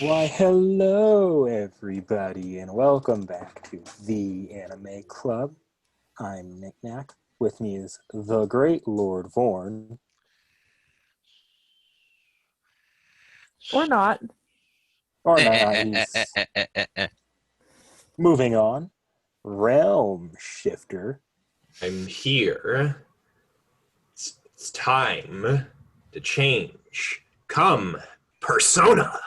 Why, hello, everybody, and welcome back to the Anime Club. I'm Nick Knack. With me is the great Lord Vorn. Or not. Or not, he's moving on. Realm Shifter. I'm here. It's time to change. Come, persona.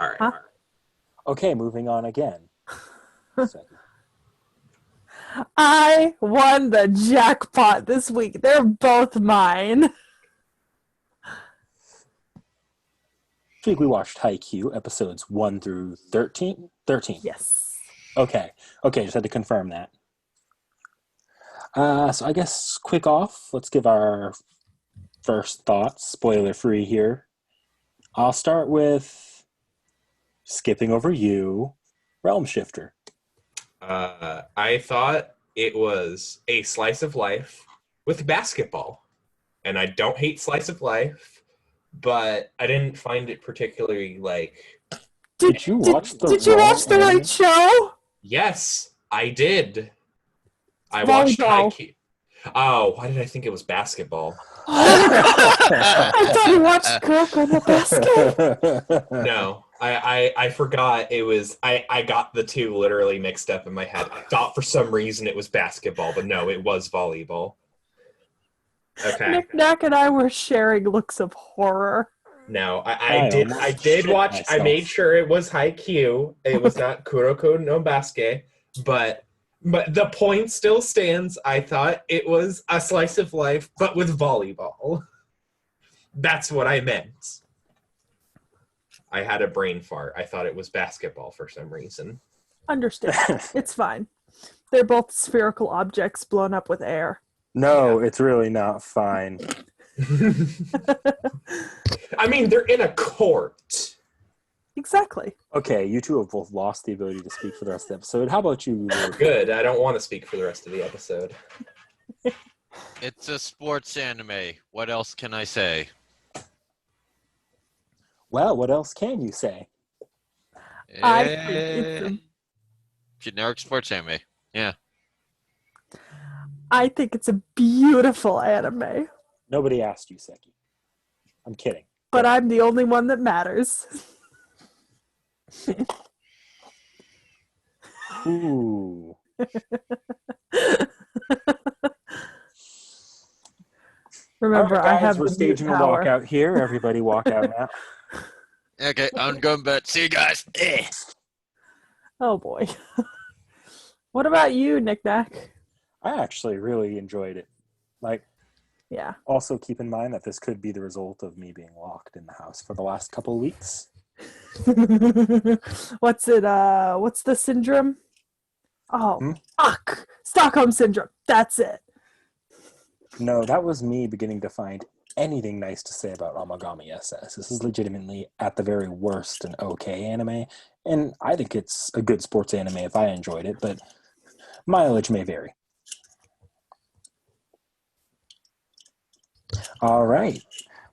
All right. Huh? Okay, moving on again. Second. I won the jackpot this week. They're both mine. This week we watched Haikyuu, episodes 1 through 13. 13. Yes. Okay, just had to confirm that. So I guess quick off, let's give our first thoughts, spoiler free here. I'll start with skipping over you, Realm Shifter. I thought it was a slice of life with basketball. And I don't hate slice of life, but I didn't find it particularly Did you watch the Did you watch the right show? Yes, I did. I Volleyball. watched Haikyuu. Oh, why did I think it was basketball? I thought you watched Kuroko no Basket. No, I forgot it was. I got the two literally mixed up in my head. I thought for some reason it was basketball, but no, it was volleyball. Okay. Nick Knack and I were sharing looks of horror. No, I did shit watch. myself. I made sure it was Haikyuu. It was not Kuroko no Basket, but the point still stands. I thought it was a slice of life, but with volleyball. That's what I meant. I had a brain fart. I thought it was basketball for some reason. Understand. It's fine. They're both spherical objects blown up with air. No, it's really not fine. I mean, they're in a court. Exactly. Okay, you two have both lost the ability to speak for the rest of the episode. How about you, Lord? Good. I don't want to speak for the rest of the episode. It's a sports anime. What else can I say? Well, what else can you say? I think it's a Generic sports anime. Yeah. I think it's a beautiful anime, Nobody asked you, Seki. I'm kidding. but I'm the only one that matters. Ooh. Remember, All right, I have we're the staging a power. walkout here. Everybody walk out now. Okay, I'm going back. See you guys. Oh boy. What about you, Nick Knack? I actually really enjoyed it. Yeah. Also keep in mind that this could be the result of me being locked in the house for the last couple of weeks. What's the syndrome? Oh, fuck. Stockholm syndrome. That's it. No, that was me beginning to find anything nice to say about Amagami SS. This is legitimately, at the very worst, an okay anime, and I think it's a good sports anime if I enjoyed it, but mileage may vary. All right.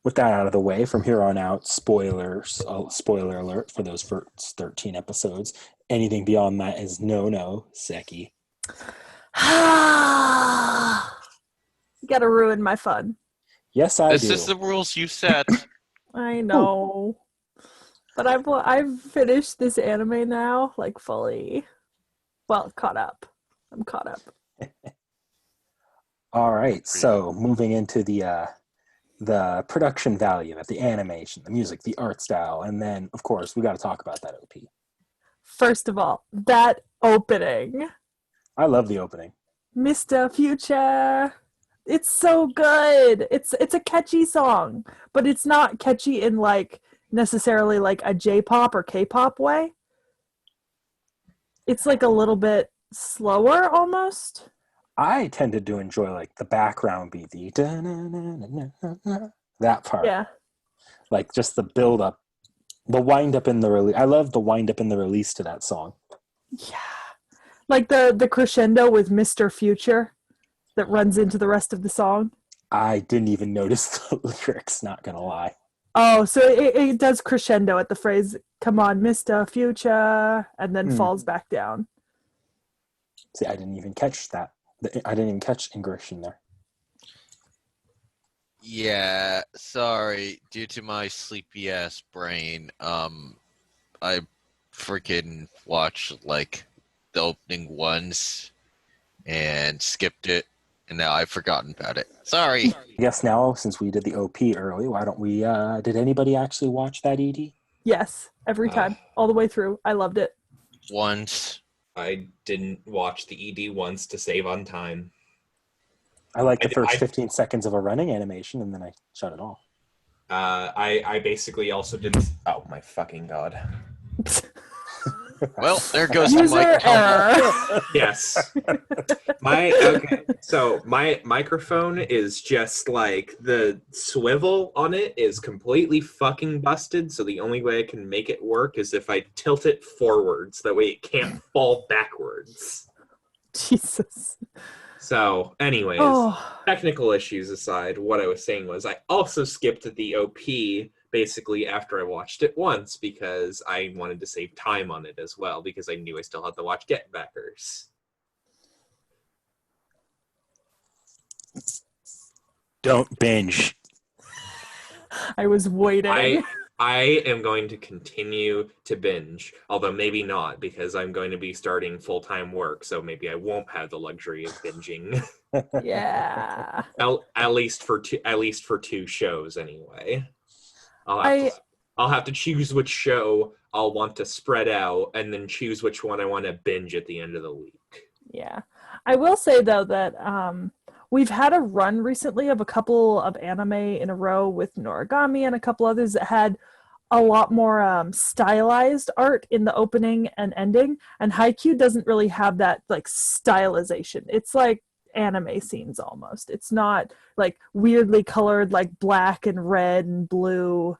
With that out of the way, from here on out, spoilers, spoiler alert for those first 13 episodes. Anything beyond that is no, Seki. You gotta ruin my fun. Yes, I This do. is the rules you set. I know. But I've finished this anime now, fully. Well, caught up. I'm caught up. All right, so moving into the production value of the animation, the music, the art style, and then, of course, we got to talk about that OP. First of all, that opening. I love the opening. Mr. Future. It's so good. It's a catchy song, but it's not catchy in necessarily a J-pop or K-pop way. It's a little bit slower almost. I tended to enjoy the background beat, that part. Yeah. Just the build up, the wind up in the release. I love the wind up in the release to that song. Yeah. The crescendo with Mr. Future that runs into the rest of the song. I didn't even notice the lyrics, not gonna lie. Oh, so it does crescendo at the phrase, come on, Mr. Future, and then falls back down. See, I didn't even catch that. I didn't even catch English in there. Yeah, sorry. Due to my sleepy ass brain, I freaking watched like the opening once and skipped it, and now I've forgotten about it. Sorry. I guess now, since we did the OP early, why don't we, did anybody actually watch that, ED? Yes, every time, all the way through. I loved it. Once. I didn't watch the ED once to save on time. I like the first 15 seconds of a running animation, and then I shut it off. I basically also didn't. Oh my fucking god! Well, there goes User the mic error. Yes. So my microphone is just like the swivel on it is completely fucking busted. So the only way I can make it work is if I tilt it forwards. That way it can't fall backwards. Jesus. So, anyways, technical issues aside, what I was saying was I also skipped the OP basically after I watched it once because I wanted to save time on it as well because I knew I still had to watch Get Backers. Don't binge. I was waiting. I am going to continue to binge, although maybe not because I'm going to be starting full-time work, so maybe I won't have the luxury of binging. Yeah. At least for two shows anyway. I'll have to choose which show I'll want to spread out and then choose which one I want to binge at the end of the week. Yeah. I will say though that we've had a run recently of a couple of anime in a row with Noragami and a couple others that had a lot more stylized art in the opening and ending, and Haikyuu doesn't really have that like stylization. It's like anime scenes almost. It's not like weirdly colored like black and red and blue.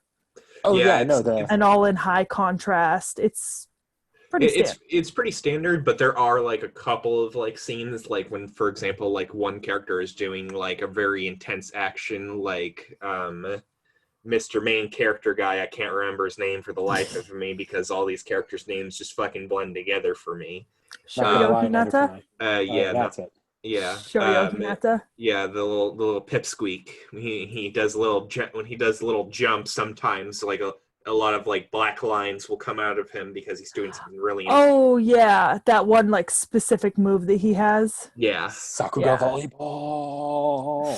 Oh yeah, I know and all in high contrast. It's pretty standard. It's pretty standard, but there are like a couple of like scenes like when, for example, like one character is doing like a very intense action, like Mr. Main Character guy. I can't remember his name for the life of me because all these characters' names just fucking blend together for me. Shoujo Hinata? Yeah, that's it. Yeah. Shoujo Hinata? Yeah, the little pipsqueak. He does a little when he does a little jump sometimes, like a lot of like black lines will come out of him because he's doing something really Oh yeah, that one like specific move that he has. Yeah. Sakuga volleyball.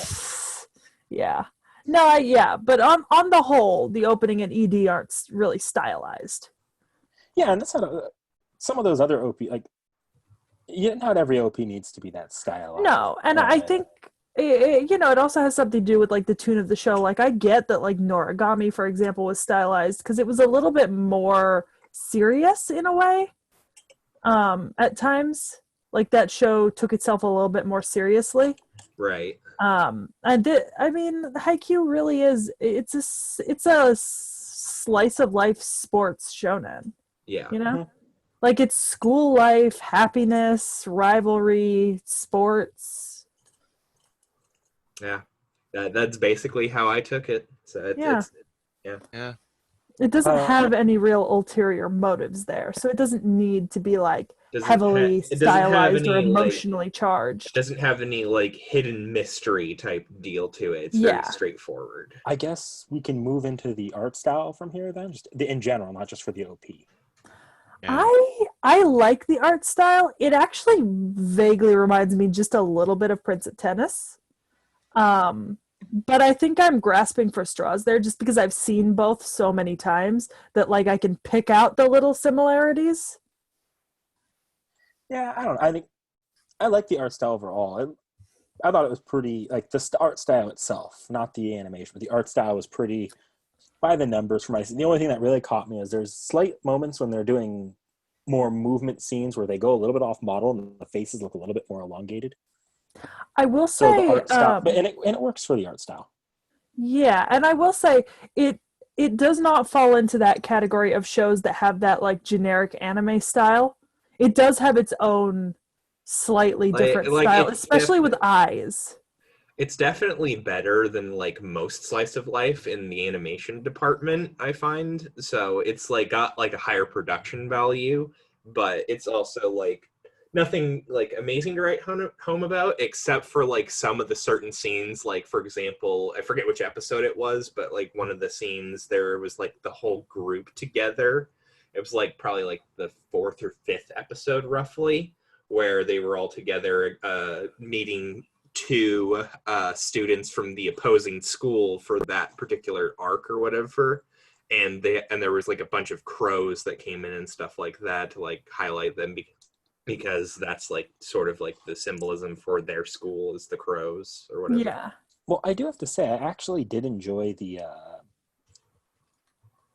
Yeah. No, yeah, but on the whole, the opening and ED aren't really stylized. Yeah, and that's not some of those other OP, like, not every OP needs to be that stylized. No, and I think it also has something to do with like the tune of the show. Like I get that like Noragami, for example, was stylized because it was a little bit more serious in a way. At times, like that show took itself a little bit more seriously. Right. Haikyuu really is. It's a slice of life sports shonen. Yeah. You know, like it's school life, happiness, rivalry, sports. Yeah, that's basically how I took it. So yeah. It doesn't have any real ulterior motives there, so it doesn't need to be like heavily stylized or emotionally charged. It doesn't have any like hidden mystery type deal to it. It's very straightforward. I guess we can move into the art style from here then, just in general, not just for the OP. Yeah. I like the art style. It actually vaguely reminds me just a little bit of Prince of Tennis. But I think I'm grasping for straws there just because I've seen both so many times that like I can pick out the little similarities. Yeah, I don't know. I think I like the art style overall. I thought it was pretty, like the art style itself, not the animation, but the art style was pretty by the numbers for my. The only thing that really caught me is there's slight moments when they're doing more movement scenes where they go a little bit off model and the faces look a little bit more elongated. I will say, the art style, and it works for the art style. Yeah, and I will say it does not fall into that category of shows that have that like generic anime style. It does have its own slightly different style, especially with eyes. It's definitely better than like most slice of life in the animation department, I find. So it's like got like a higher production value, but it's also like nothing like amazing to write home about, except for like some of the certain scenes. Like for example, I forget which episode it was, but like one of the scenes there was like the whole group together. It was like probably like the fourth or fifth episode roughly, where they were all together meeting two students from the opposing school for that particular arc or whatever, and there was like a bunch of crows that came in and stuff like that to like highlight them because that's like sort of like the symbolism for their school is the crows or whatever. Yeah. Well, I do have to say, I actually did enjoy the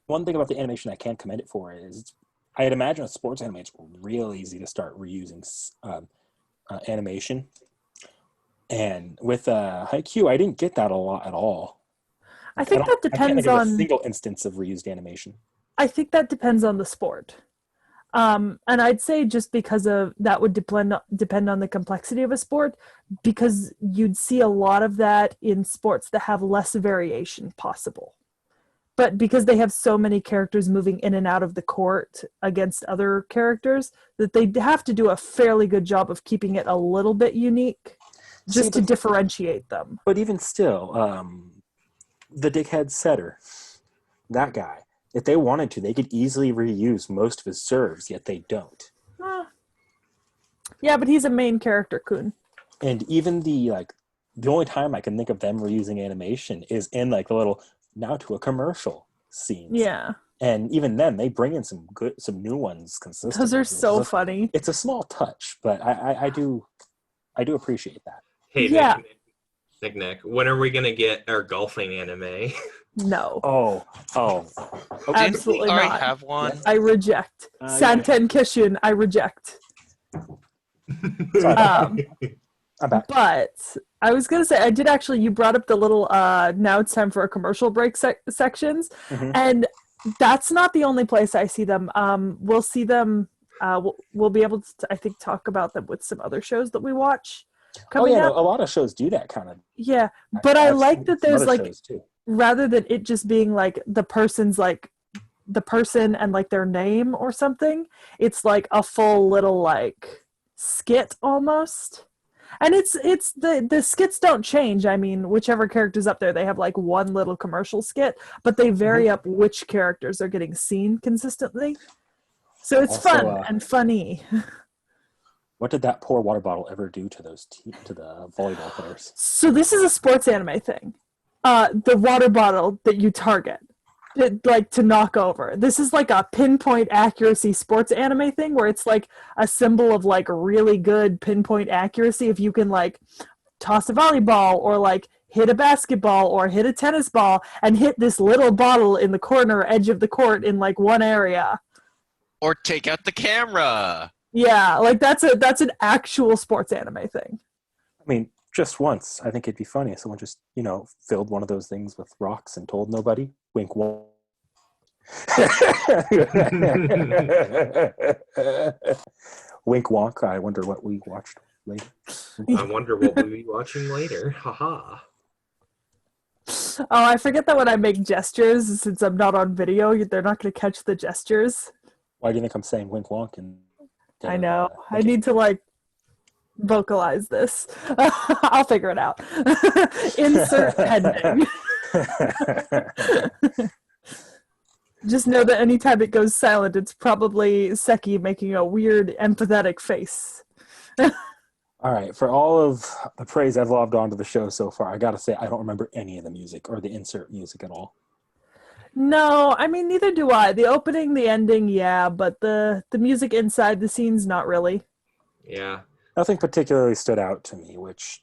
one thing about the animation I can commend it for is I had imagined with sports anime it's real easy to start reusing animation. And with Haikyuu, I didn't get that a lot at all. I think that I can't depends think of a on. single instance of reused animation. I think that depends on the sport. And I'd say just because of that would depend on the complexity of a sport, because you'd see a lot of that in sports that have less variation possible. But because they have so many characters moving in and out of the court against other characters, that they have to do a fairly good job of keeping it a little bit unique, just to differentiate them. But even still, the dickhead setter, that guy, if they wanted to, they could easily reuse most of his serves, yet they don't. Yeah, but he's a main character, Kun. And even the only time I can think of them reusing animation is in like the little now to a commercial scenes. Yeah. And even then, they bring in some new ones consistently. Those are so funny. It's a small touch, but I do appreciate that. Hey, Yeah. Nick, when are we gonna get our golfing anime? No. Oh, Absolutely Didn't we already not. have one? I reject. Santen Kishun, I reject. Sorry. I'm back. But I was going to say, I did actually, you brought up the little, now it's time for a commercial break sections. Mhm. And that's not the only place I see them. We'll see them, we'll be able to, I think, talk about them with some other shows that we watch coming up. No, a lot of shows do that kind of. Yeah, but I like that there's other like, shows too. rather than it just being like the person's like, the person and like their name or something, it's like a full little like skit almost. And it's the skits don't change. I mean, whichever character's up there, they have like one little commercial skit, but they vary up which characters are getting seen consistently. So it's Also, fun and funny. What did that poor water bottle ever do to those to the volleyball players? So this is a sports anime thing. The water bottle that you target, like to knock over. This is like a pinpoint accuracy sports anime thing where it's like a symbol of like really good pinpoint accuracy. If you can like toss a volleyball or like hit a basketball or hit a tennis ball and hit this little bottle in the corner edge of the court in like one area. Or take out the camera. Yeah, like that's an actual sports anime thing. I mean, just once, I think it'd be funny if someone just, filled one of those things with rocks and told nobody. Wink, wonk. Wink, wonk. I wonder what we watched later. I wonder what we'll be watching later. Haha. Oh, I forget that when I make gestures, since I'm not on video, they're not going to catch the gestures. Why do you think I'm saying wink, wonk? I know. I need to like vocalize this. I'll figure it out. Insert pending. Just know that anytime it goes silent, it's probably Seki making a weird empathetic face. All right, for all of the praise I've lobbed onto the show so far, I gotta say I don't remember any of the music or the insert music at all. No, I mean neither do I. The opening, the ending, yeah, but the music inside the scenes, not really. Yeah. Nothing particularly stood out to me, which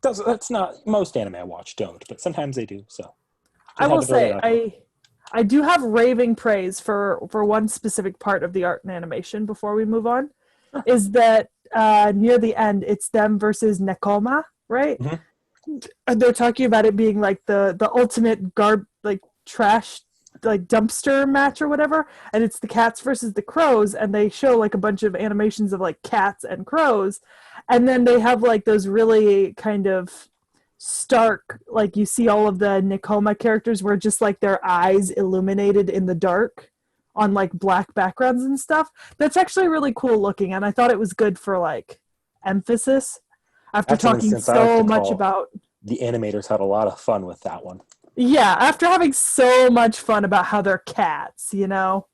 that's not most anime I watch don't, but sometimes they do. So I will say I do have raving praise for one specific part of the art and animation before we move on. Is that near the end it's them versus Nekoma, right? Mm-hmm. And they're talking about it being like the ultimate trash like dumpster match or whatever, and it's the cats versus the crows, and they show like a bunch of animations of like cats and crows, and then they have like those really kind of stark, like you see all of the Nikoma characters where just like their eyes illuminated in the dark on like black backgrounds and stuff. That's actually really cool looking, and I thought it was good for like emphasis after That's an talking instance I like so to much call about. the animators had a lot of fun with that one. Yeah, after having so much fun about how they're cats, you know,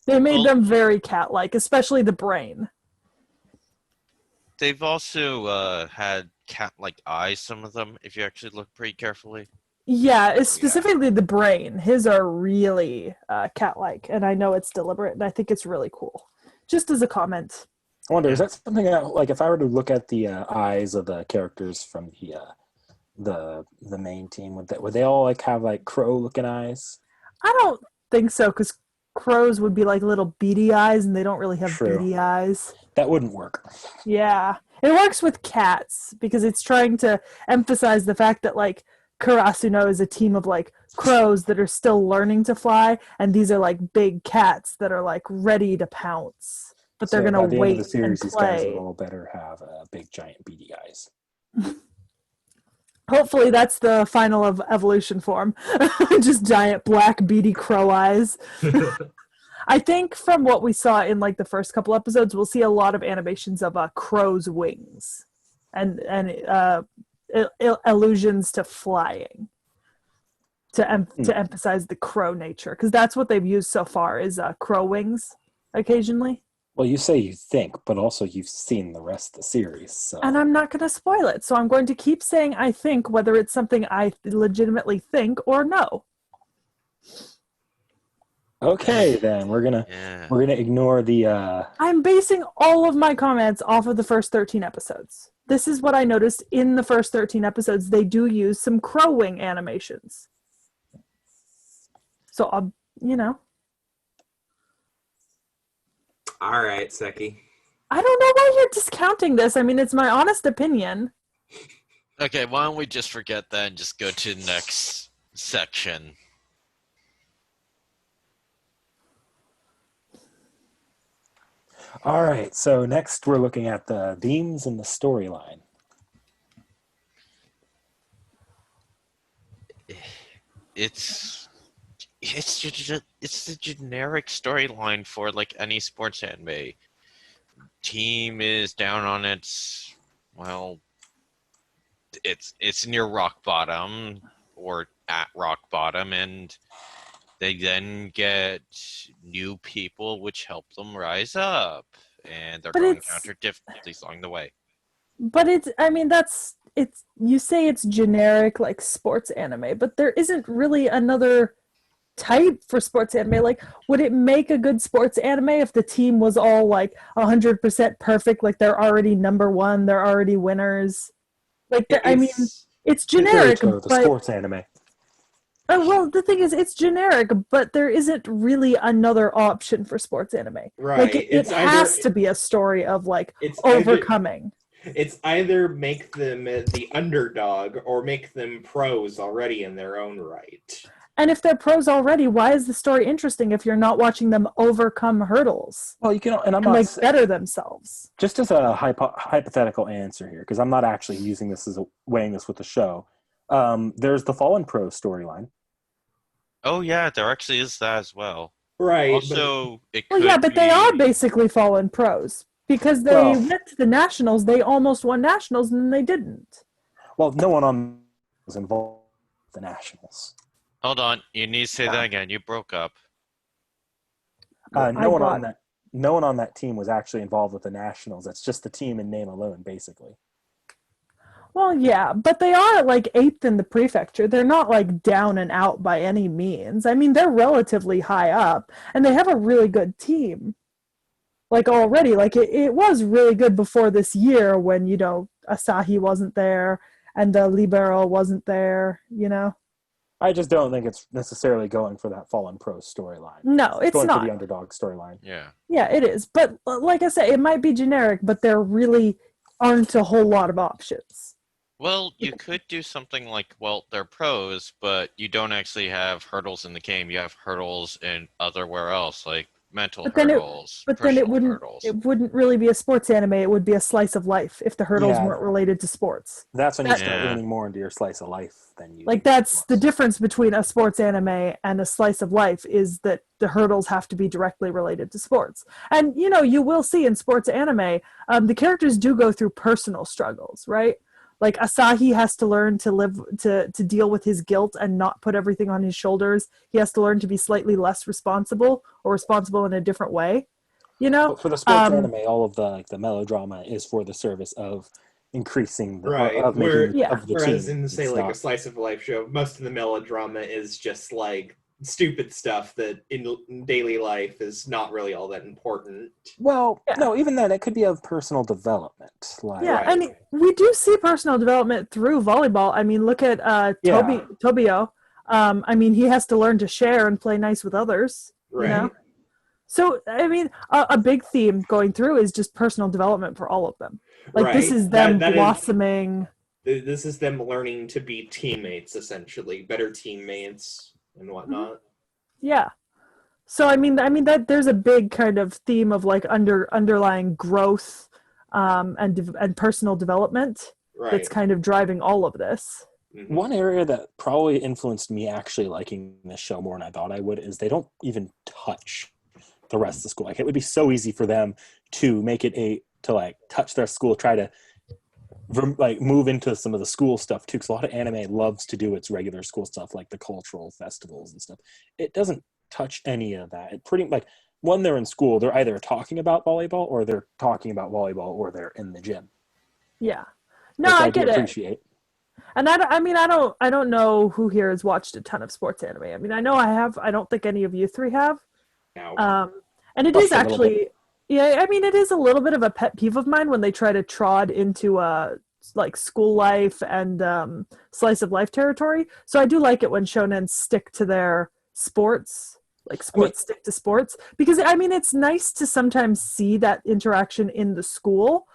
they made Well, them very cat-like, especially the brain. they've also had cat-like eyes, some of them, if you actually look pretty carefully. Yeah, it's Yeah. specifically the brain. His are really cat-like, and I know it's deliberate, and I think it's really cool. Just as a comment. I wonder, is Yeah. that something that, like, if I were to look at the eyes of the characters from the main team, would they all like have like crow looking eyes? I don't think so, because crows would be like little beady eyes, and they don't really have True. beady eyes. That wouldn't work. Yeah. It works with cats because it's trying to emphasize the fact that like Karasuno is a team of like crows that are still learning to fly, and these are like big cats that are like ready to pounce. But they're So gonna by the end of the wait and series, these guys would play. all better have big giant beady eyes. Hopefully that's the final of evolution form. Just giant black beady crow eyes. I think from what we saw in like the first couple episodes, we'll see a lot of animations of crow's wings and allusions to flying to emphasize the crow nature, because that's what they've used so far is crow wings occasionally. Well, you say you think, but also you've seen the rest of the series, so. And I'm not going to spoil it, so I'm going to keep saying I think, whether it's something I legitimately think or no. Okay, then we're gonna ignore the. I'm basing all of my comments off of the first 13 episodes. This is what I noticed in the first 13 episodes. They do use some crow wing animations. So, you know. All right, Seki. I don't know why you're discounting this. I mean, it's my honest opinion. Okay, why don't we just forget that and just go to the next section? All right, so next we're looking at the themes and the storyline. It's the generic storyline for like any sports anime. Team is down on its, well, it's near rock bottom or at rock bottom, and they then get new people which help them rise up, and they're going to encounter difficulties along the way. But you say it's generic like sports anime, but there isn't really another type for sports anime. Like, would it make a good sports anime if the team was all like 100% perfect, like they're already number one, they're already winners? Like, it's generic, the but sports anime. well, the thing is, it's generic, but there isn't really another option for sports anime. Right. Like, it has to be a story of like overcoming. It's either make them the underdog or make them pros already in their own right. And if they're pros already, why is the story interesting if you're not watching them overcome hurdles? Well, you can, and I'm and not like better themselves. Just as a hypothetical answer here, because I'm not actually using this as weighing this with the show. There's the Fallen Pro storyline. Oh yeah, there actually is that as well. Right. Also, but they are basically fallen pros because they went to the nationals. They almost won nationals, and they didn't. Well, no one on was involved with the nationals. Hold on, you need to say that again. You broke up. No one on that team was actually involved with the nationals. That's just the team in name alone, basically. Well, yeah, but they are like 8th in the prefecture. They're not like down and out by any means. I mean, they're relatively high up, and they have a really good team. Like already, like it was really good before this year when, you know, Asahi wasn't there and the Libero wasn't there, you know? I just don't think it's necessarily going for that Fallen Pro storyline. No, it's going not. for the underdog storyline. Yeah. Yeah, it is. But like I say, it might be generic, but there really aren't a whole lot of options. Well, you could do something like, well, they're pros, but you don't actually have hurdles in the game. You have hurdles in otherwhere else. Like, mental But then hurdles, but then personal hurdles. it wouldn't really be a sports anime. It would be a slice of life if the hurdles Yeah. weren't related to sports. That's when you start Yeah. leaning more into your slice of life than you. Like that's the difference between a sports anime and a slice of life is that the hurdles have to be directly related to sports. And you will see in sports anime, the characters do go through personal struggles, right? Like Asahi has to learn to deal with his guilt and not put everything on his shoulders. He has to learn to be slightly less responsible or responsible in a different way. But for the sports anime, all of the melodrama is for the service of increasing the Right. of making Yeah. of the Whereas team. in, say, It's like a not- slice of life show, most of the melodrama is just like stupid stuff that in daily life is not really all that important. well, Yeah. no, even then it could be of personal development. Like, Yeah, Right. and we do see personal development through volleyball. I mean, look at Yeah. Tobio. I mean, he has to learn to share and play nice with others. Right. You know? So, I mean, a big theme going through is just personal development for all of them. Like, this Right. is them That is- blossoming. This is them learning to be teammates, essentially, better teammates and whatnot. Yeah. So, I mean that there's a big kind of theme of like underlying growth and personal development Right. that's kind of driving all of this. Mhm. one area that probably influenced me actually liking this show more than I thought I would is they don't even touch the rest of the school. Like, it would be so easy for them to make it to touch their school, try to move into some of the school stuff too, because a lot of anime loves to do its regular school stuff, like the cultural festivals and stuff. It doesn't touch any of that. It pretty when they're in school, they're either talking about volleyball or they're talking about volleyball or they're in the gym. Yeah. No, Which I do get it. appreciate. And I don't know who here has watched a ton of sports anime. I mean, I know I have. I don't think any of you three have. Now, And it Just is a little actually, yeah. I mean, it is a little bit of a pet peeve of mine when they try to trod into like school life and slice of life territory. So I do like it when shonen stick to their sports, like sports stick to sports, because I mean, it's nice to sometimes see that interaction in the school.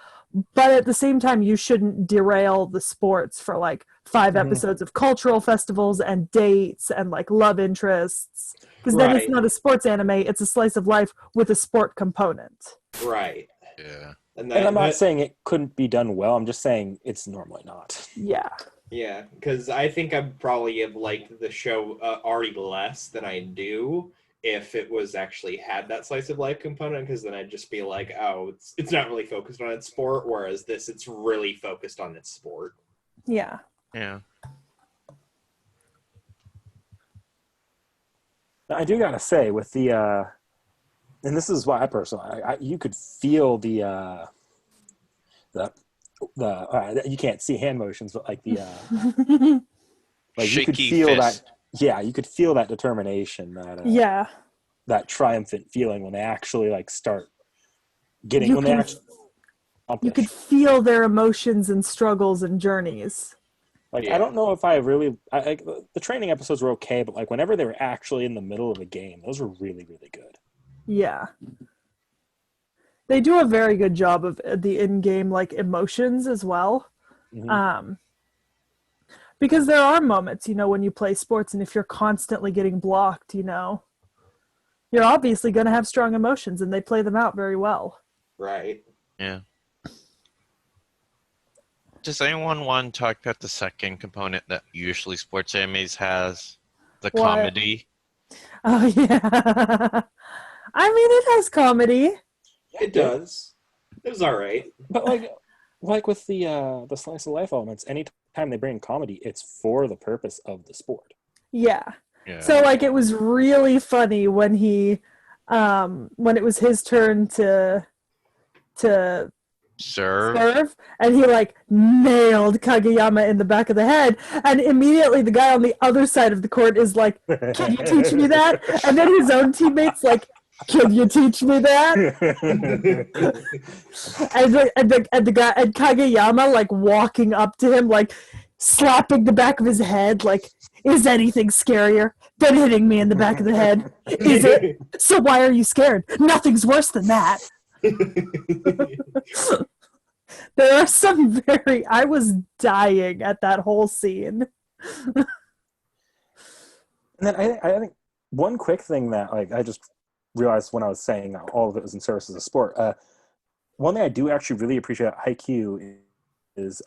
But at the same time, you shouldn't derail the sports for like 5 episodes of cultural festivals and dates and like love interests. Because then it's Right. not a sports anime, it's a slice of life with a sport component. right. Yeah. And And I'm not that- saying it couldn't be done well. I'm just saying it's normally not. Yeah. Yeah, because I think I probably have liked the show already less than I do if it was actually had that slice of life component, because then I'd just be like, oh, it's not really focused on its sport, whereas this, it's really focused on its sport. Yeah. Yeah. Now, I do gotta say, with the and this is why I personally, you could feel the you can't see hand motions, but like the like you could Shaky feel fist. that. Yeah, you could feel that determination, Yeah. that triumphant feeling when they actually start getting You when can- they actually You could accomplish. feel their emotions and struggles and journeys. Like, Yeah. I don't know if I really the training episodes were okay, but like whenever they were actually in the middle of a game, those were really, really good. Yeah. They do a very good job of the in-game like emotions as well. Mhm. Because there are moments, when you play sports and if you're constantly getting blocked, you're obviously going to have strong emotions and they play them out very well. Right. Yeah. Does anyone want to talk about the second component that usually sports animes has? The What? comedy? Oh, yeah. I mean, it has comedy. It does. It was all right. But like with the slice of life elements, anytime they bring comedy, it's for the purpose of the sport. Yeah. Yeah. So like it was really funny when when it was his turn to Serve? serve and he like nailed Kageyama in the back of the head and immediately the guy on the other side of the court is like, can you teach me that? And then his own teammates like, can you teach me that? And the guy and Kageyama like walking up to him like slapping the back of his head like, is anything scarier than hitting me in the back of the head? Is it? So why are you scared? Nothing's worse than that. There are some I was dying at that whole scene. And then I think one quick thing that I just realized when I was saying all of it was in service as a sport. One thing I do actually really appreciate about Haikyuu is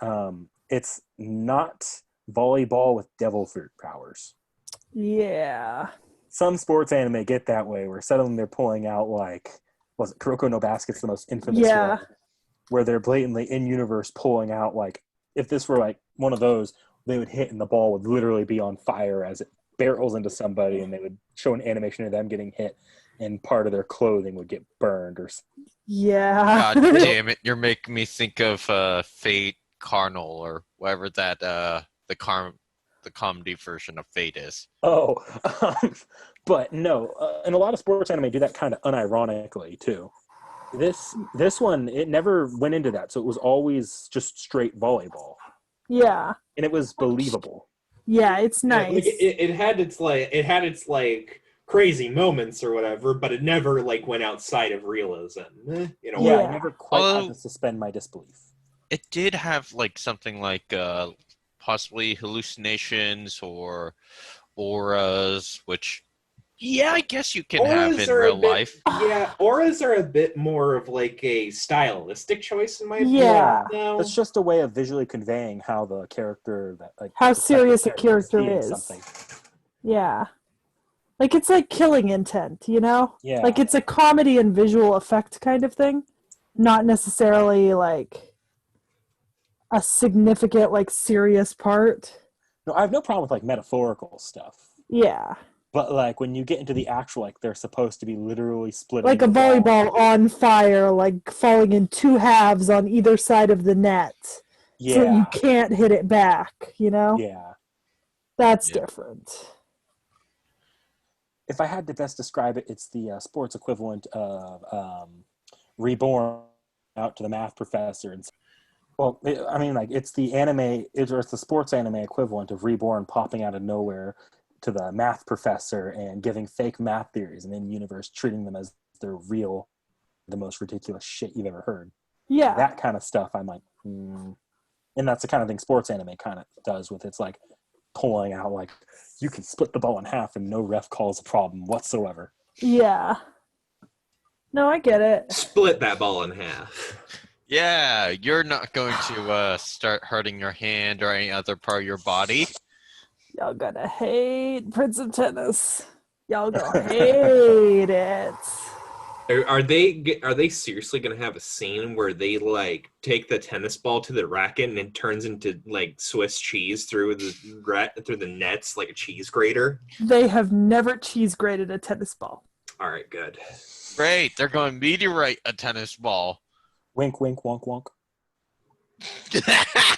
it's not volleyball with devil fruit powers. Yeah. Some sports anime get that way, where suddenly they're pulling out like, was it Kuroko no Basket's the most infamous one, where they're blatantly in universe pulling out like, if this were like one of those, they would hit and the ball would literally be on fire as it barrels into somebody, and they would show an animation of them getting hit, and part of their clothing would get burned or something. Yeah. God damn it! You're making me think of Fate Carnal or whatever that the comedy version of Fate is. Oh, but no, and a lot of sports anime do that kind of unironically too. This one, it never went into that, so it was always just straight volleyball, Yeah. and it was believable. Yeah, it's nice. Like, it had its crazy moments or whatever, but it never like went outside of realism. In a way. I never quite had to suspend my disbelief. It did have like something like possibly hallucinations or auras, which I guess you can have in real life. Yeah, auras are a bit more of like a stylistic choice in my opinion. Yeah. No. It's just a way of visually conveying how the character how serious a character is. Something. Yeah. Like it's like Killing Intent, you know? Yeah. Like it's a comedy and visual effect kind of thing, not necessarily like a significant like serious part. No, I have no problem with like metaphorical stuff. Yeah. But like when you get into the actual, like they're supposed to be literally splitting. Like a volleyball on fire, like falling in two halves on either side of the net. Yeah. So you can't hit it back, you know? Yeah. That's different. If I had to best describe it, it's the sports equivalent of Reborn out to the math professor. And well, I mean, like it's the anime, it's the sports anime equivalent of Reborn popping out of nowhere to the math professor and giving fake math theories, and in universe treating them as they're real, the most ridiculous shit you've ever heard. Yeah. That kind of stuff, I'm like, And that's the kind of thing sports anime kind of does with it's like pulling out like, you can split the ball in half and no ref calls a problem whatsoever. Yeah. No, I get it. Split that ball in half. Yeah, you're not going to start hurting your hand or any other part of your body. Y'all gonna hate Prince of Tennis. Y'all gonna hate it. Are they seriously gonna have a scene where they like take the tennis ball to the racket and it turns into like Swiss cheese through the nets like a cheese grater? They have never cheese grated a tennis ball. All right, good. Great, they're going to meteorite a tennis ball. Wink, wink, wonk, wonk.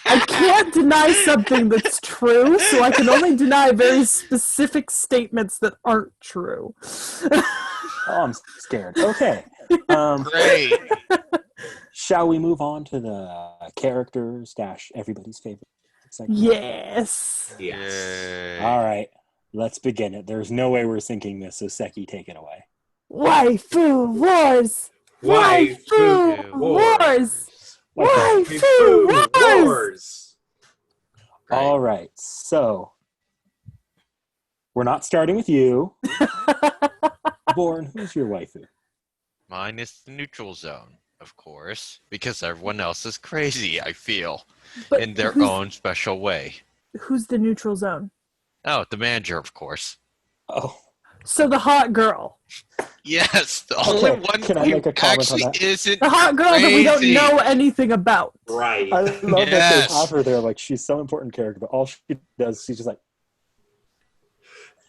I can't deny something that's true, so I can only deny very specific statements that aren't true. Oh, I'm scared. Okay. Great. Shall we move on to the characters - everybody's favorite segment? Yes. Yes. All right. Let's begin it. There's no way we're syncing this, so Seki, take it away. Waifu Wars! Waifu Wars! Waifu Wars! All right. So, we're not starting with you. Born, who's your waifu? Mine is the neutral zone, of course, because everyone else is crazy, I feel, But in their own special way. Who's the neutral zone? Oh, the manager, of course. Oh. So the hot girl. Yes, the only one Can I make a comment on actually that? isn't The hot girl crazy. that we don't know anything about. Right. I love that they have her there. Like, she's so important character, but all she does, she's just like,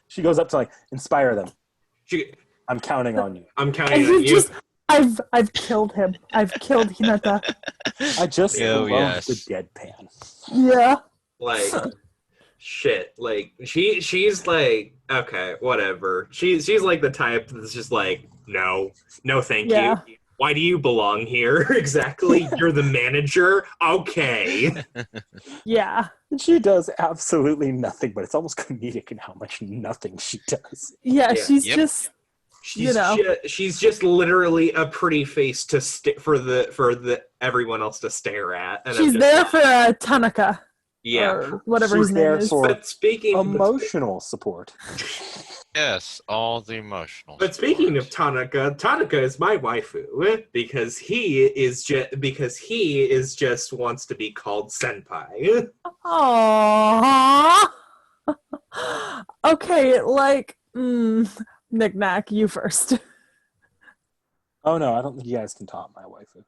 she goes up to like inspire them. I'm counting on you. I'm And counting on he's you. just, I've killed him. I've killed Hinata. I just Oh, love yes. the deadpan. Yeah. Like shit. Like she's like, okay, whatever. She's like the type that's just like, no, thank Yeah. you. Why do you belong here? Exactly. You're the manager? Okay. Yeah. And she does absolutely nothing, but it's almost comedic in how much nothing she does. Yeah, Yeah. she's Yep. just, you know. She's just literally a pretty face to for the everyone else to stare at. And I'm She's just there like, for Tanaka. yeah. Or whatever She's his there name is. for But speaking emotional support. Yes, all the emotional. But speaking of support. Tanaka is my waifu because he is just wants to be called senpai. Aww. Okay, like, Knick-Knack, you first. Oh no, I don't think you guys can top my waifu.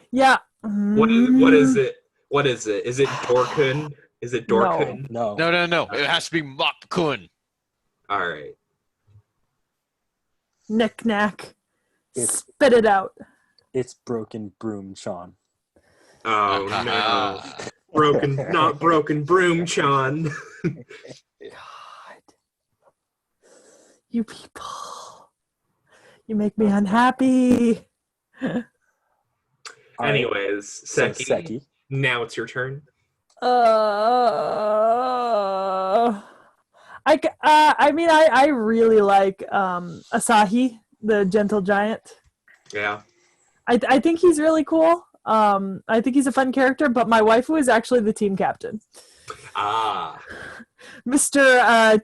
Yeah. What is it? What is it? Is it Dorkun? Is it Dorkun? No. No. It has to be Mop-kun. All right. Knick-Knack. It's Spit it out. it's Broken Broom Sean. Oh no. Not broken broom, Chan. God. You people. You make me unhappy. All right, Anyways, so Seki, Seki. now it's your turn. I really like Asahi, the gentle giant. Yeah. I think he's really cool. I think he's a fun character, but my waifu is actually the team captain. Ah. Mr.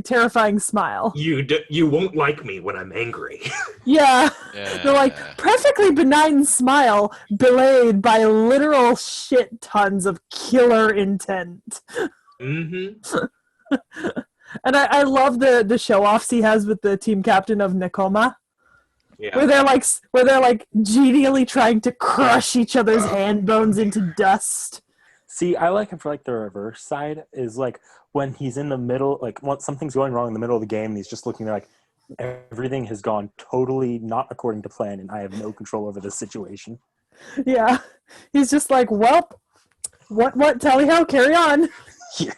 Terrifying smile. You won't like me when I'm angry. Yeah. Yeah. The like perfectly benign smile belayed by literal shit tons of killer intent. Mm-hmm. And I love the show offs he has with the team captain of Nekoma. Yeah. Where they're like genially trying to crush each other's hand bones into dust. See, I like him for like the reverse side is like when he's in the middle, like once something's going wrong in the middle of the game, and he's just looking there like everything has gone totally not according to plan, and I have no control over this situation. Yeah, he's just like, well, what? Tally ho, carry on. Yeah.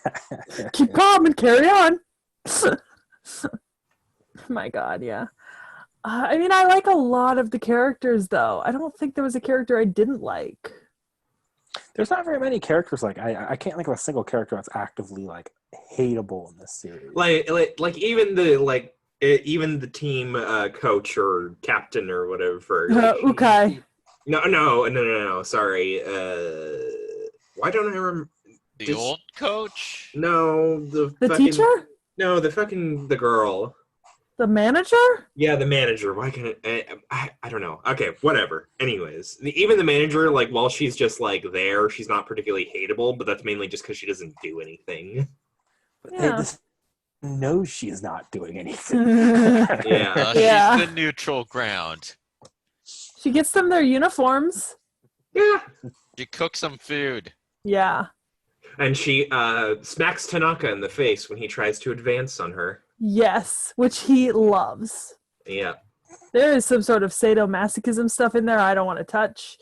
Keep calm and carry on. My God, yeah. I mean, I like a lot of the characters, though. I don't think there was a character I didn't like. There's not very many characters like I can't think of a single character that's actively like hateable in this series. Like even the team coach or captain or whatever. Ukai. No. Sorry. Why don't I remember? The old coach? No, the teacher? No, the girl. The manager? Yeah, the manager. Why can't I don't know. Okay, whatever. Anyways, even the manager, like, while she's just, like, there, she's not particularly hateable, but that's mainly just because she doesn't do anything. But Yeah. they just know she's not doing anything. Yeah. Yeah. She's the neutral ground. She gets them their uniforms. Yeah. She cooks some food. Yeah. And she smacks Tanaka in the face when he tries to advance on her. Yes, which he loves. Yeah. There is some sort of sadomasochism stuff in there I don't want to touch.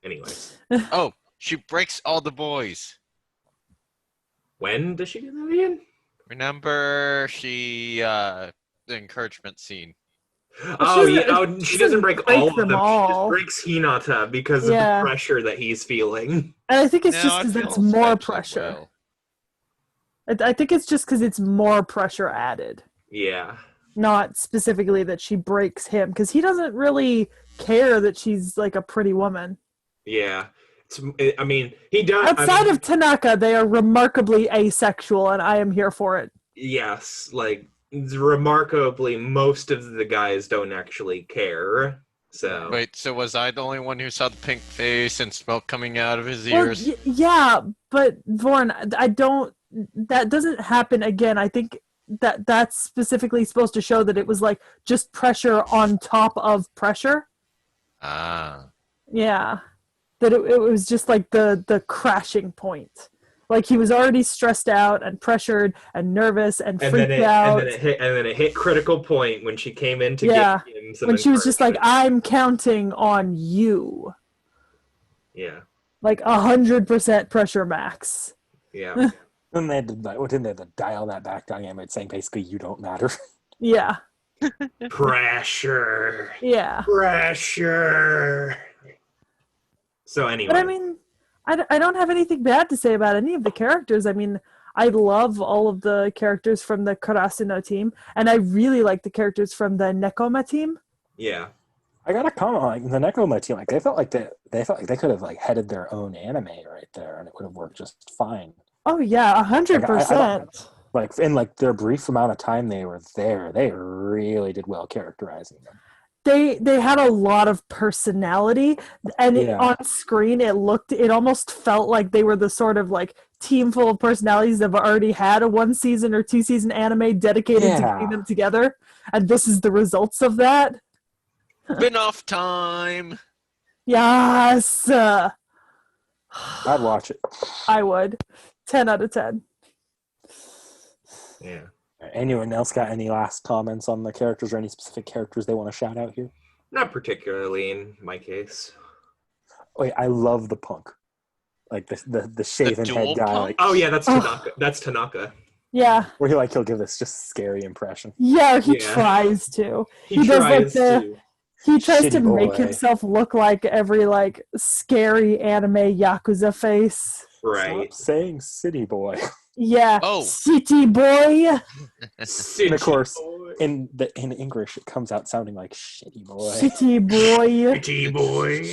Anyways. Oh, she breaks all the boys. When does she do that again? Remember the encouragement scene. Oh, She yeah. doesn't- Oh, she she doesn't doesn't break break all of them them. She all. just breaks Hinata because Yeah. of the pressure that he's feeling. And I think it's No, just I because feel it's more eventually pressure. will. I think it's just because it's more pressure added. Yeah. Not specifically that she breaks him, because he doesn't really care that she's like a pretty woman. Yeah. I mean, he does. Outside of Tanaka, they are remarkably asexual, and I am here for it. Yes, like, remarkably, most of the guys don't actually care. So. Wait, so was I the only one who saw the pink face and smoke coming out of his Well, ears? yeah, but Vorn, that doesn't happen again. I think that's specifically supposed to show that it was like just pressure on top of pressure. Ah. Yeah. That it was just like the crashing point. Like he was already stressed out and pressured and nervous and freaked out. And then it hit critical point when she came in to Yeah. give him some When she was just like, encouragement. I'm counting on you. Yeah. Like 100% pressure max. Yeah. Then they had to, didn't they have to dial that back down again by saying basically you don't matter. Yeah. Pressure. Yeah. Pressure. So anyway. But I mean, I don't have anything bad to say about any of the characters. I mean, I love all of the characters from the Karasuno team, and I really like the characters from the Nekoma team. Yeah. I gotta comment, like the Necroma team, like they felt like they could have like headed their own anime right there, and it would have worked just fine. Oh yeah, Like I don't 100%. like in like their brief amount of time they were there, they really did well characterizing them. They had a lot of personality, and Yeah. on screen it almost felt like they were the sort of like team full of personalities that have already had a 1 season or 2 season anime dedicated to getting Yeah. them together, and this is the results of that. Spin-off time. Yes, I'd watch it. I would. 10 out of 10. Yeah. Anyone else got any last comments on the characters or any specific characters they want to shout out here? Not particularly in my case. Wait, I love the punk. Like the shaven head dual guy. punk? Like, Oh yeah, that's Oh. Tanaka. That's Tanaka. Yeah, where he'll give this just scary impression. yeah, he Yeah. tries to. He He does, like, tries to. He tries Shitty to make boy. himself look like every like scary anime yakuza face. Right. Stop saying city boy. Yeah, Oh. city boy. And of course, in English, it comes out sounding like shitty boy. City boy. City boy.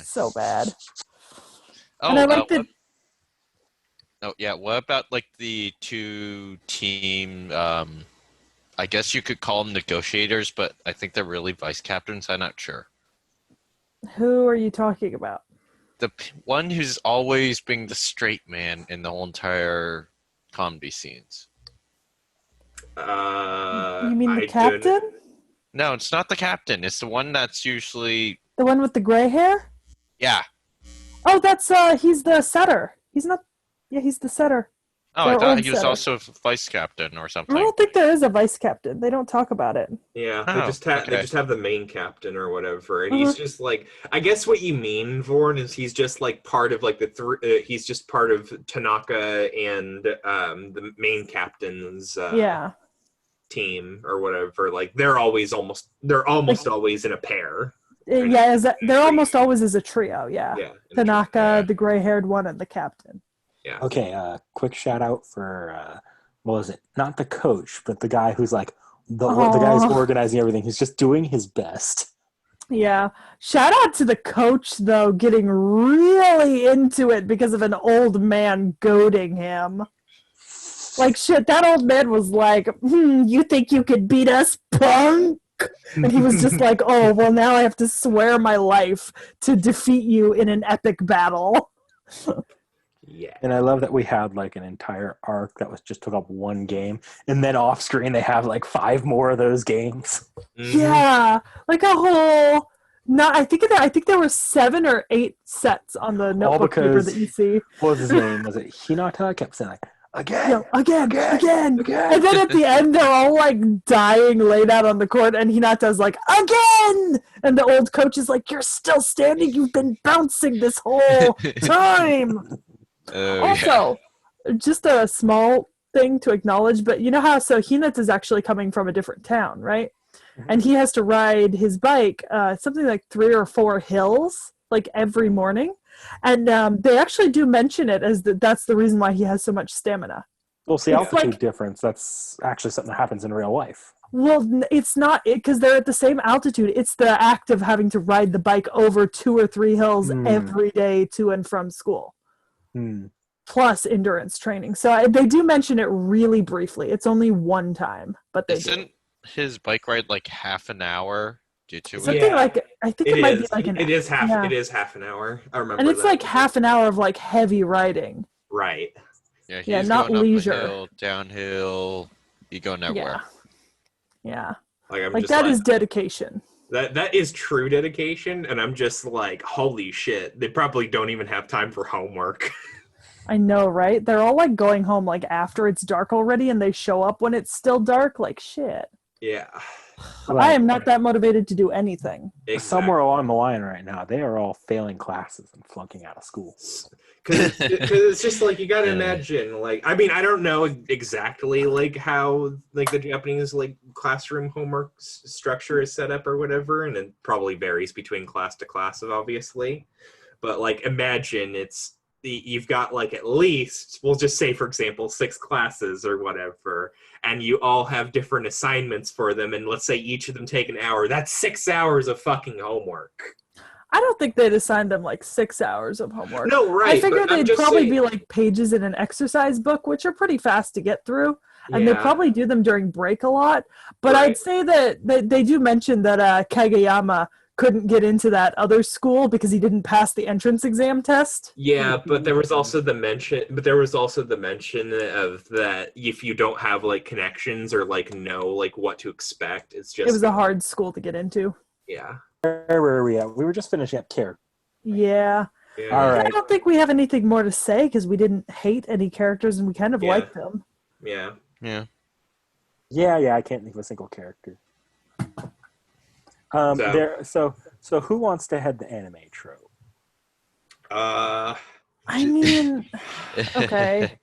So bad. Oh, And I like that. Oh yeah. What about like the two team? I guess you could call them negotiators, but I think they're really vice captains. I'm not sure. Who are you talking about? The one who's always being the straight man in the whole entire comedy scenes. You mean the I captain? No, it's not the captain. It's the one that's usually The one with the gray hair? yeah. Oh, that's he's the setter. He's not. Yeah, he's the setter. Oh, I Their thought old he was setter. also vice captain or I something. don't think there is a vice captain. They don't talk about it. Yeah, Oh, they just have okay. they just have the main captain or whatever, and he's just like, I guess what you mean, Vorn, is he's just like part of like the three. He's just part of Tanaka and the main captain's Yeah. team or whatever. Like they're almost always in a pair. Yeah, they're almost always as a trio. Yeah. Yeah, Tanaka, the gray-haired one, and the captain. yeah. Okay, quick shout out for what was it? Not the coach, but the guy who's like the guy who's organizing everything. He's just doing his best. Yeah. Shout out to the coach though, getting really into it because of an old man goading him. Like shit, that old man was like, you think you could beat us, punk? And he was just like, oh, well, now I have to swear my life to defeat you in an epic battle. Yeah. And I love that we had like an entire arc that was just took up one game, and then off screen they have like 5 more of those games. Mm-hmm. Yeah, like a whole. Not, I think there were 7 or 8 sets on the notebook paper because- that you see. What was his name? Was it Hinata? I kept saying like again. Again. And then at the end, they're all like dying, laid out on the court, and Hinata's like, again! And the old coach is like, you're still standing, you've been bouncing this whole time. Also, just a small thing to acknowledge, but you know how, so Hinata's actually coming from a different town, right? And he has to ride his bike something like 3 or 4 hills, like every morning. And they actually do mention it as that's the reason why he has so much stamina. Well, see, It's altitude like- difference, that's actually something that happens in real life. Well, it's not because they're at the same altitude. It's the act of having to ride the bike over 2 or 3 hills every day to and from school. Plus endurance training. So they do mention it really briefly. It's only one time, but they do. Isn't his bike ride like half an hour due to Something Yeah. like, I think it might be like it is half yeah. it is half an hour. I remember And it's that. like half an hour of like heavy riding. Right. Yeah, he's Yeah, not going leisure. up a hill, downhill. You go nowhere. Yeah. Like I'm Like just that like, is dedication. that is true dedication, and I'm just like, holy shit, they probably don't even have time for homework. I know, right? They're all like going home like after it's dark already and they show up when it's still dark. Like shit. Yeah. I am not that motivated to do anything. Exactly. Somewhere along the line right now, they are all failing classes and flunking out of school. Because it's just like, you gotta imagine, like, I mean, I don't know exactly like how like the Japanese like classroom homework structure is set up or whatever, and it probably varies between class to class, obviously. But like, imagine you've got like at least, we'll just say for example 6 classes or whatever, and you all have different assignments for them, and let's say each of them take an hour. That's 6 hours of fucking homework. I don't think they'd assign them like 6 hours of homework. No, right. I figure but I'm they'd just probably saying, be like pages in an exercise book, which are pretty fast to get through. And they yeah, probably do them during break a lot. But right. I'd say that they do mention that Kageyama couldn't get into that other school because he didn't pass the entrance exam test. Yeah, but there was also the mention. But there was also the mention of that if you don't have like connections or like know like what to expect, it's It just was a hard school to get into. yeah. Where were we at? We were just finishing up character. Yeah. Yeah. All I right. don't think we have anything more to say because we didn't hate any characters and we kind of Yeah. liked them. Yeah. Yeah. Yeah, I can't think of a single character. So who wants to head the anime trope? Uh, I mean, okay.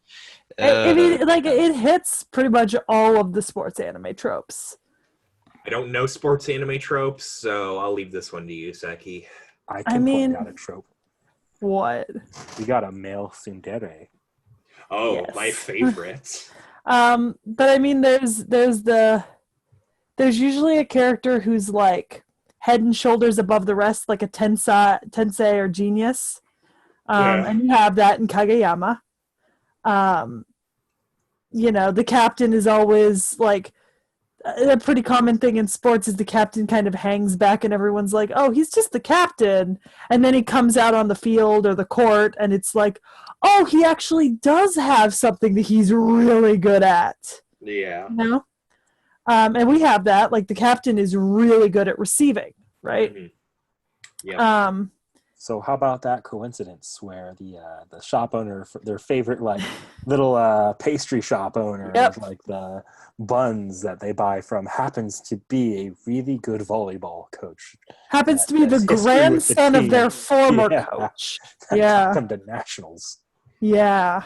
Uh, It hits pretty much all of the sports anime tropes. I don't know sports anime tropes, so I'll leave this one to you, Saki. I I can mean- point out a trope. What? We got a male tsundere. Oh, Yes. my favorite. But I mean, there's usually a character who's like head and shoulders above the rest, like a tensei or genius. Yeah. And you have that in Kageyama. The captain is always like a pretty common thing in sports is the captain kind of hangs back and everyone's like, oh, he's just the captain. And then he comes out on the field or the court and it's like, oh, he actually does have something that he's really good at. Yeah. And we have that. Like the captain is really good at receiving, right? Mhm. Yeah. So how about that coincidence where the shop owner, their favorite like little pastry shop owner, Yep. like the buns that they buy from, happens to be a really good volleyball coach. Happens to be the That's history with the grandson of team. their former Yeah. coach. That Yeah. got them to nationals. Yeah.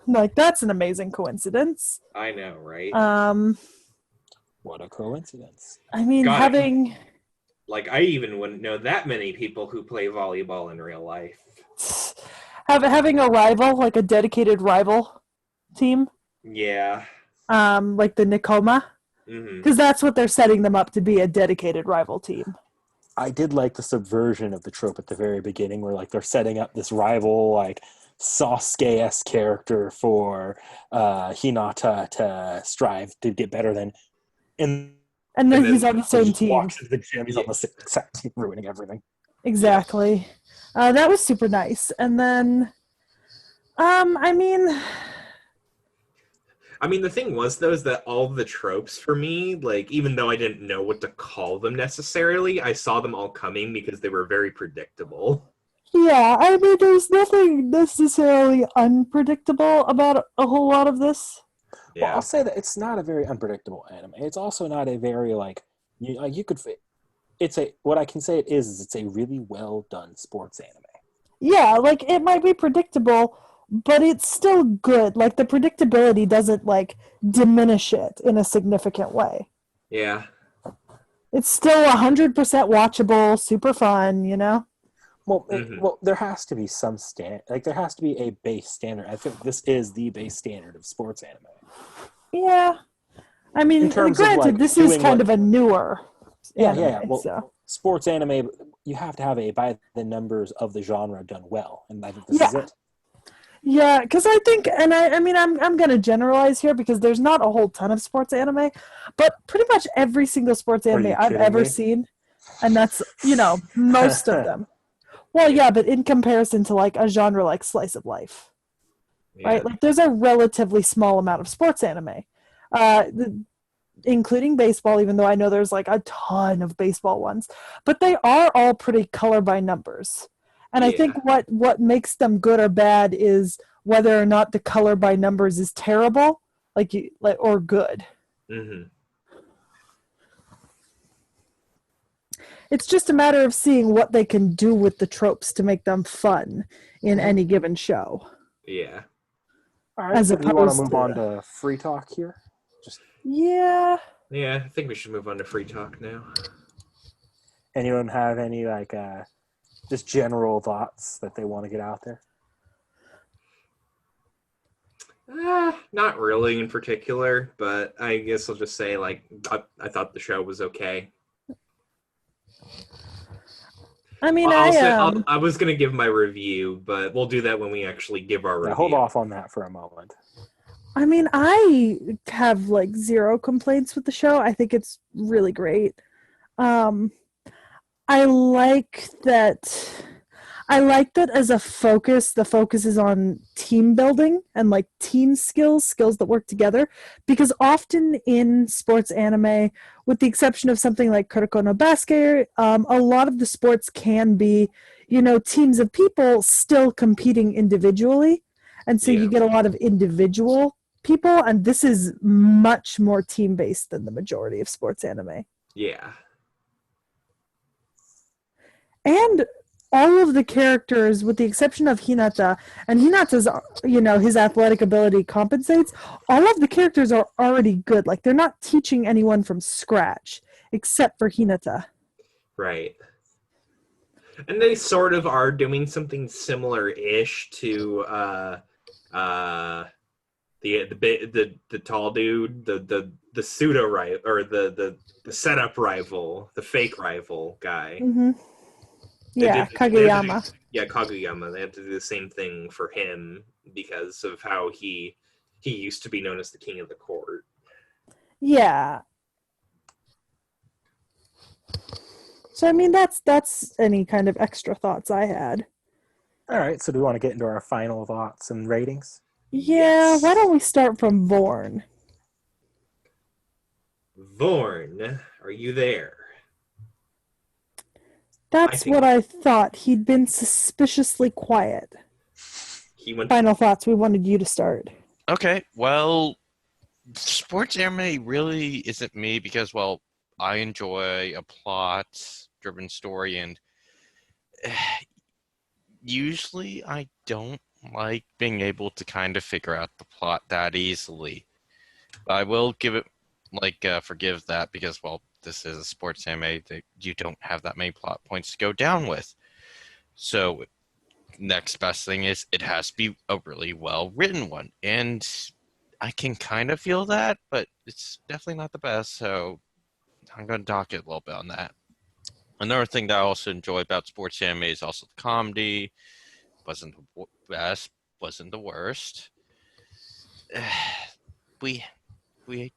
Like that's an amazing coincidence. I know, right? What a coincidence. I mean, Got it. having Like, I even wouldn't know that many people who play volleyball in real life. having a rival, like a dedicated rival team, Yeah. like the Nikoma, Hmm. because that's what they're setting them up to be, a dedicated rival team. I did like the subversion of the trope at the very beginning where like they're setting up this rival like Sasuke-esque character for Hinata to strive to get better than. And then And then he's on the same just team. walks into the gym, he's on the same exact team, ruining everything. Exactly. That was super nice. And then, I mean, the thing was, though, is that all the tropes for me, like, even though I didn't know what to call them necessarily, I saw them all coming because they were very predictable. yeah, I mean, there's nothing necessarily unpredictable about a whole lot of this. Well, Yeah. I'll say that it's not a very unpredictable anime. It's also not a very like you could. It's a what I can say it is it's a really well done sports anime. Yeah, like it might be predictable, but it's still good. Like the predictability doesn't like diminish it in a significant way. Yeah. It's still 100% watchable, super fun, Well, Mhm. well, there has to be some like there has to be a base standard. I think this is the base standard of sports anime. Yeah. I mean, In terms of, granted, like, this is doing kind what- of a newer Yeah, anime, yeah. Well, so. sports anime, you have to have a by the numbers of the genre done well, and I think this is Yeah. it. Yeah, because I think, and I mean, I'm going to generalize here because there's not a whole ton of sports anime, but pretty much every single sports Are anime you I've kidding ever me? seen, and that's, most of them. Well, yeah, but in comparison to like a genre like slice of life, right? Like there's a relatively small amount of sports anime, including baseball, even though I know there's like a ton of baseball ones, but they are all pretty color by numbers. And I think what makes them good or bad is whether or not the color by numbers is terrible, or good. Hmm. It's just a matter of seeing what they can do with the tropes to make them fun in any given show. Yeah. All right, As so do we want to opposed move on to- to free talk here? Just Yeah. Yeah, I think we should move on to free talk now. anyone have any like just general thoughts that they want to get out there? Not really in particular, but I guess I'll just say, like, I thought the show was okay. I mean, I was gonna give my review, but we'll do that when we actually give our review. Hold off on that for a moment. I mean, I have like zero complaints with the show. I think it's really great. Um, I like that. I like that as a focus. The focus is on team building and like team skills that work together. Because often in sports anime, with the exception of something like Kuroko no Basket, a lot of the sports can be, teams of people still competing individually, and so Yeah. you get a lot of individual people. And this is much more team based than the majority of sports anime. Yeah. And all of the characters, with the exception of Hinata, and Hinata's, his athletic ability compensates, all of the characters are already good. Like, they're not teaching anyone from scratch, except for Hinata. Right. And they sort of are doing something similar-ish to the tall dude, the pseudo rival, or the setup rival, the fake rival guy. Mm-hmm. Yeah, Kageyama. Kageyama. They had to do the same thing for him because of how he used to be known as the king of the court. Yeah. So I mean, that's any kind of extra thoughts I had. All right, so do we want to get into our final thoughts and ratings? Yeah, Yes. why don't we start from Vorn? Vorn, are you there? That's what I thought. He'd been suspiciously quiet. Final thoughts. We wanted you to start. Okay, well, sports anime really isn't me because, well, I enjoy a plot-driven story, and usually I don't like being able to kind of figure out the plot that easily. I will give it, forgive that because, well, this is a sports anime that you don't have that many plot points to go down with. So, next best thing is it has to be a really well-written one. And I can kind of feel that, but it's definitely not the best, so I'm going to dock it a little bit on that. Another thing that I also enjoy about sports anime is also the comedy. Wasn't the best, wasn't the worst. We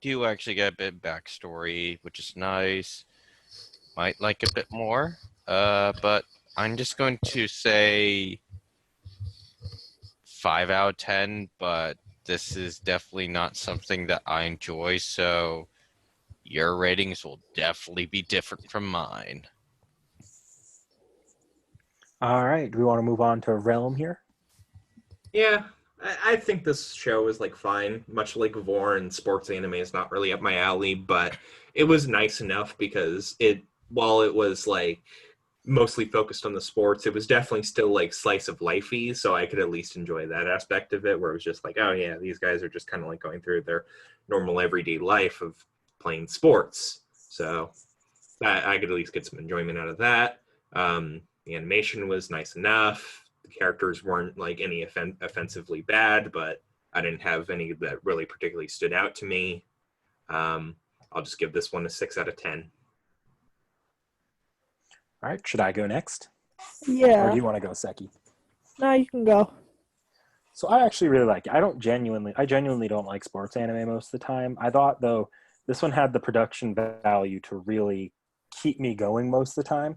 do actually get a bit of backstory, which is nice. Might like a bit more, but I'm just going to say 5 out of 10, but this is definitely not something that I enjoy, so your ratings will definitely be different from mine. All right, do we want to move on to Realm here? Yeah, I think this show is fine. Much like Vorn, sports anime is not really up my alley, but it was nice enough because while it was mostly focused on the sports, it was definitely still slice of lifey, so I could at least enjoy that aspect of it, where it was just oh yeah, these guys are just kind of going through their normal everyday life of playing sports. So I could at least get some enjoyment out of that. The animation was nice enough. The characters weren't any offensively bad, but I didn't have any that really particularly stood out to me. I'll just give this one a 6 out of 10. All right, should I go next? Yeah. Or do you want to go, Seki? No, you can go. So I actually really like it. I genuinely don't like sports anime most of the time. I thought, though, this one had the production value to really keep me going most of the time.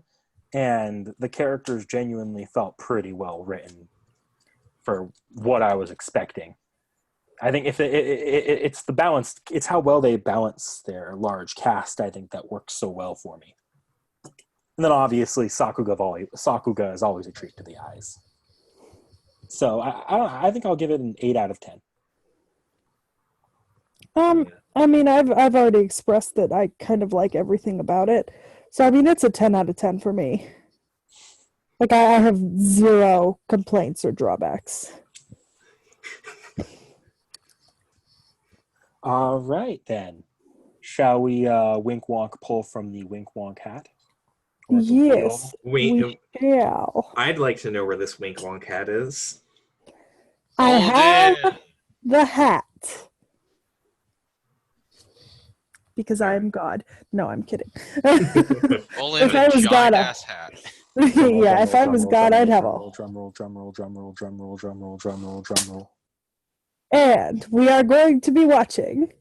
And the characters genuinely felt pretty well written for what I was expecting. I think if it's the balance, it's how well they balance their large cast, I think, that works so well for me. And then obviously Sakuga is always a treat to the eyes. So I think I'll give it an 8 out of 10. I mean, I've already expressed that I kind of like everything about it. So I mean, it's a 10 out of 10 for me. I have zero complaints or drawbacks. All right, then. Shall we wink wonk pull from the wink wonk hat? Yes, we shall. I'd like to know where this wink wonk hat is. I have the hat. Because I am God. No, I'm kidding. Only a giant ass hat. Yeah, if I was God, I'd have a. drum roll, drum roll, drum roll, drum roll, drum roll, drum roll, drum roll. And we are going to be watching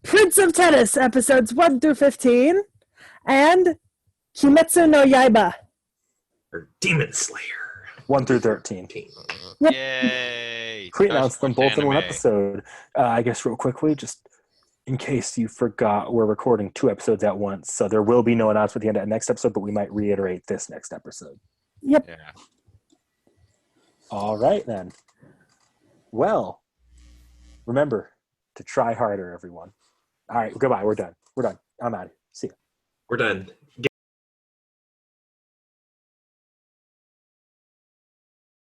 Prince of Tennis episodes 1 through 15 and Kimetsu no Yaiba. Or Demon Slayer. 1 through 13. Yep. Yay! We announced them both in one Anime. episode. I guess real quickly, just in case you forgot, we're recording 2 episodes at once, so there will be no announcement at the end of the next episode, but we might reiterate this next episode. Yep. Yeah. All right, then. Well, remember to try harder, everyone. All right, goodbye. We're done. I'm out of here. See ya. We're done.